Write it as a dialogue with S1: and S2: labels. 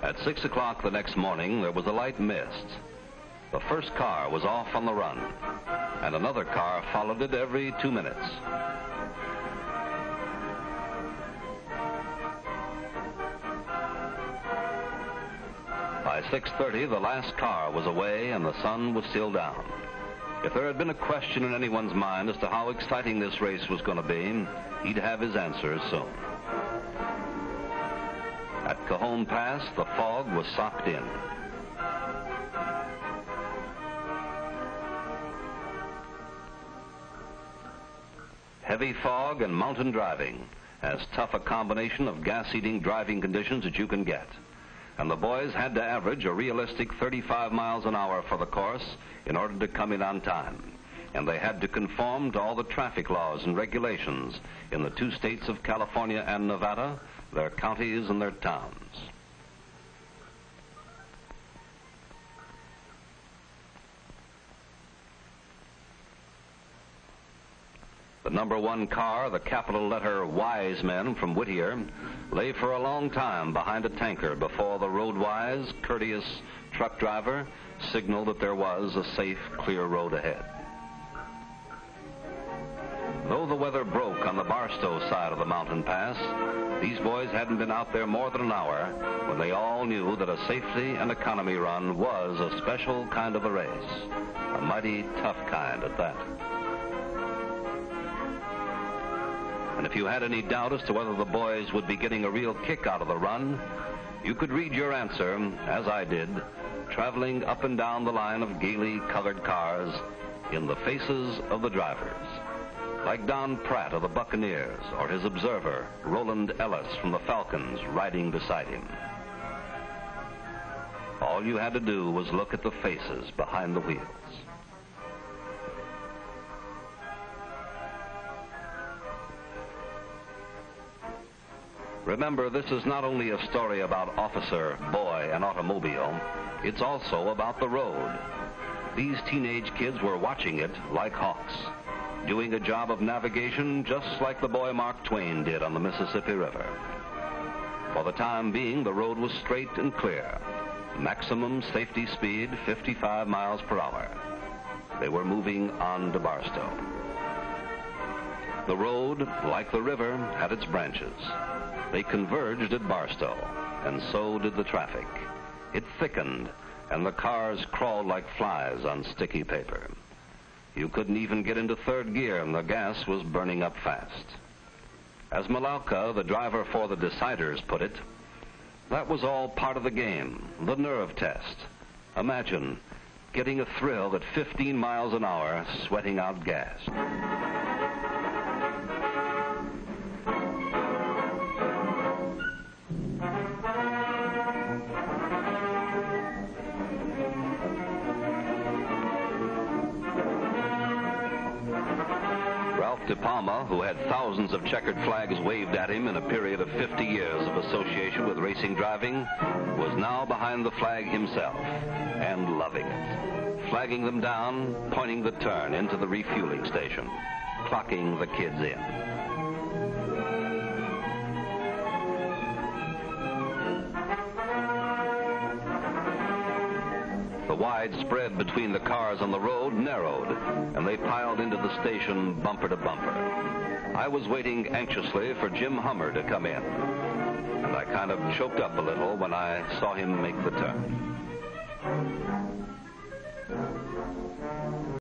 S1: At 6 o'clock the next morning, there was a light mist. The first car was off on the run, and another car followed it every 2 minutes. By 6:30, the last car was away and the sun was still down. If there had been a question in anyone's mind as to how exciting this race was going to be, he'd have his answers soon. At Cajon Pass, the fog was socked in. Heavy fog and mountain driving, as tough a combination of gas-eating driving conditions as you can get. And the boys had to average a realistic 35 miles an hour for the course in order to come in on time. And they had to conform to all the traffic laws and regulations in the 2 states of California and Nevada, their counties and their towns. The number 1 car, the capital letter Wise Men from Whittier, lay for a long time behind a tanker before the road-wise, courteous truck driver signaled that there was a safe, clear road ahead. Though the weather broke on the Barstow side of the mountain pass, these boys hadn't been out there more than an hour when they all knew that a safety and economy run was a special kind of a race, a mighty tough kind at that. And if you had any doubt as to whether the boys would be getting a real kick out of the run, you could read your answer, as I did, traveling up and down the line of gaily colored cars in the faces of the drivers, like Don Pratt of the Buccaneers or his observer, Roland Ellis from the Falcons, riding beside him. All you had to do was look at the faces behind the wheels. Remember, this is not only a story about officer, boy, and automobile. It's also about the road. These teenage kids were watching it like hawks, doing a job of navigation just like the boy Mark Twain did on the Mississippi River. For the time being, the road was straight and clear. Maximum safety speed, 55 miles per hour. They were moving on to Barstow. The road, like the river, had its branches. They converged at Barstow, and so did the traffic. It thickened, and the cars crawled like flies on sticky paper. You couldn't even get into 3rd gear, and the gas was burning up fast. As Malauka, the driver for the Deciders, put it, that was all part of the game, the nerve test. Imagine getting a thrill at 15 miles an hour, sweating out gas. De Palma, who had thousands of checkered flags waved at him in a period of 50 years of association with racing driving, was now behind the flag himself and loving it, flagging them down, pointing the turn into the refueling station, clocking the kids in. The wide spread between the cars on the road narrowed, and they piled into the station bumper to bumper. I was waiting anxiously for Jim Hummer to come in, and I kind of choked up a little when I saw him make the turn.